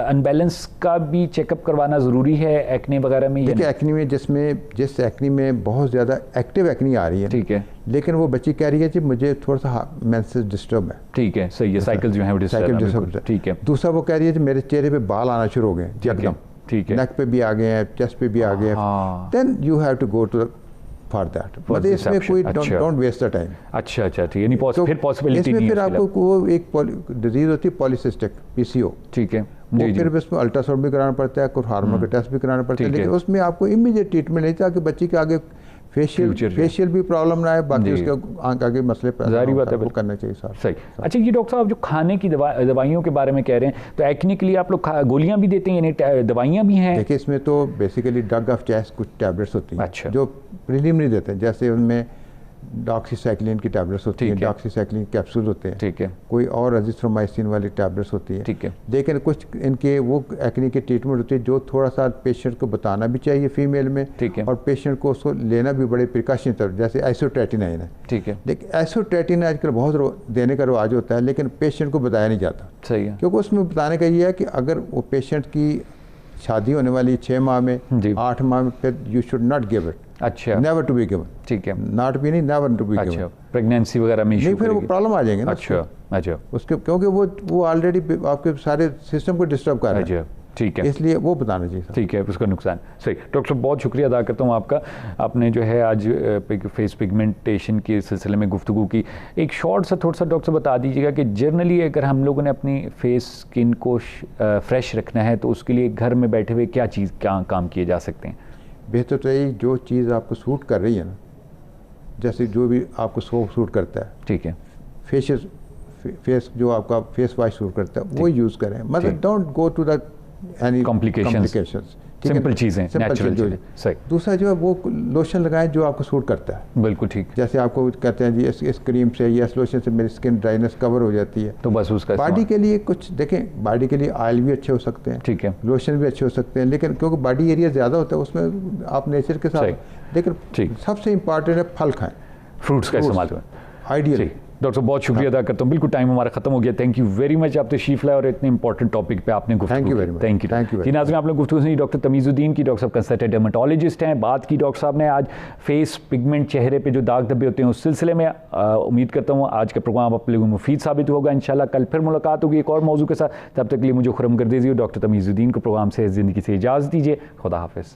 अनबैलेंस का भी चेकअप करवाना ज़रूरी है एक्ने वगैरह में? देखिए एक्ने में जिस एक्ने में बहुत ज़्यादा एक्टिव एक्ने आ रही है, ठीक है, लेकिन वो बच्ची कह रही है कि मुझे थोड़ा सा मेंसेस डिस्टर्ब है, ठीक है, सही है, साइकिल जो है वो डिस्टर्ब, ठीक है। दूसरा वो कह रही है कि मेरे चेहरे पे बाल आना शुरू हो गए एकदम, ठीक है, नेक पे भी आ गए हैं, चेस्ट पे भी आ गए हैं, then you have to go to for that. मतलब इसमें कोई डोंट वेस्ट द टाइम। अच्छा ठीक है, तो फिर पॉसिबिलिटी नहीं है। फिर आपको वो एक डिजीज होती है पॉलीसिस्टिक PCO, ठीक है, वो फिर उसमें अल्ट्रासाउंड भी कराना पड़ता है, कुछ हार्मोन का टेस्ट भी कराना पड़ता है, लेकिन उसमें आपको इमीडिएट ट्रीटमेंट नहीं ताकि बच्ची के आगे फेशियल भी प्रॉब्लम ना आए, बाकी उसके आंख आगे मसले जारी बात है वो करना चाहिए साहब। सही। अच्छा ये डॉक्टर साहब जो खाने की दवाइयों के बारे में कह रहे हैं, तो एक्ने के लिए आप लोग गोलियां भी देते हैं, यानी दवाइयां भी हैं? देखिए इसमें तो बेसिकली ड्रग ऑफ चॉइस कुछ टैबलेट्स होती हैं, अच्छा, जो प्रीलिमिनरी देते हैं, जैसे उनमें डॉक्सीसाइक्लिन की टैबलेट्स होती हैं, डॉक्सीसाइक्लिन कैप्सूल होते हैं, ठीक है, कोई और अजिथ्रोमाइसिन वाली टैबलेट्स होती है, ठीक है, लेकिन कुछ इनके वो एक्ने की ट्रीटमेंट होती है जो थोड़ा सा पेशेंट को बताना भी चाहिए फीमेल में, ठीक है, और पेशेंट को उसको लेना भी बड़े प्रिकॉशन तरफ, जैसे आइसोट्रेटिनाइन है, ठीक है, लेकिन आइसोट्रेटिन आजकल बहुत देने का रिवाज होता है, लेकिन पेशेंट को बताया नहीं जाता, सही है, क्योंकि उसमें बताने का ये है कि अगर वो पेशेंट की शादी होने वाली 6 माह में, 8 माह में, फिर you should not give it, अच्छा, नेवर टू बी गिवन, ठीक है, नॉट बी नहीं, नेवर टू बी गिवन। अच्छा, प्रेगनेंसी वगैरह में नहीं, फिर वो प्रॉब्लम आ जाएंगे ना। अच्छा उसके, क्योंकि वो ऑलरेडी आपके सारे सिस्टम को डिस्टर्ब कर रहे हैं, ठीक है, इसलिए वो बताना चाहिए, ठीक है, उसका नुकसान। सही डॉक्टर साहब, बहुत शुक्रिया अदा करता हूँ आपका, आपने जो है आज फेस पिगमेंटेशन के सिलसिले में गुफ्तगू की। एक शॉर्ट सा थोड़ा सा डॉक्टर साहब बता दीजिएगा कि जनरली अगर हम लोगों ने अपनी फेस स्किन को फ्रेश रखना है तो उसके लिए घर में बैठे हुए क्या काम किए जा सकते हैं? बेहतर तो यही जो चीज़ आपको सूट कर रही है ना, जैसे जो भी आपको सूट करता है, ठीक है, फेस जो आपका फेस वॉश सूट करता है वो यूज़ करें, मतलब don't go to the any complications, simple चीज़ें, नेचुरल चीज़ें। सही। दूसरा जो है वो लोशन लगाएं जो आपको सूट करता है, बिल्कुल ठीक, जैसे आपको कहते हैं जी इस क्रीम से या इस लोशन से मेरी स्किन ड्राइनेस कवर हो जाती है, तो बस उसका बॉडी के लिए कुछ देखें, बॉडी के लिए ऑयल भी अच्छे हो सकते हैं, ठीक है, लोशन भी अच्छे हो सकते हैं, लेकिन क्योंकि बॉडी एरिया ज़्यादा होता है उसमें आप नेचर के साथ, लेकिन सबसे इम्पॉर्टेंट है फल खाएं, फ्रूट्स का इस्तेमाल करें, आइडियल। डॉक्टर साहब बहुत शुक्रिया अदा करता हूँ, बिल्कुल टाइम हमारा खत्म हो गया। थैंक यू वेरी मच, आप तशरीफ लाए और इतने इंपॉर्टेंट टॉपिक पे आपने गुफ्तगू की। Thank you. जी नाज़रीन, आप लोग गुफ्तगू सुनी डॉक्टर तमीज़ुद्दीन की। डॉक्टर साहब कंसल्टेंट डर्मेटोलॉजिस्ट हैं। बात की डॉक्टर साहब ने आज फेस पिगमेंट, चेहरे पे जो दाग धब्बे होते हैं उस सिलसिले में। उम्मीद करता हूँ आज का प्रोग्राम आप लोगों को मुफीद साबित होगा। इंशाल्लाह कल फिर मुलाकात होगी एक और मौजू के साथ। तब तक के लिए मुझे खुरम कर दीजिए। डॉक्टर तमीज़ुद्दीन को प्रोग्राम से ज़िंदगी से इजाज़त दीजिए। खुदा हाफिज़।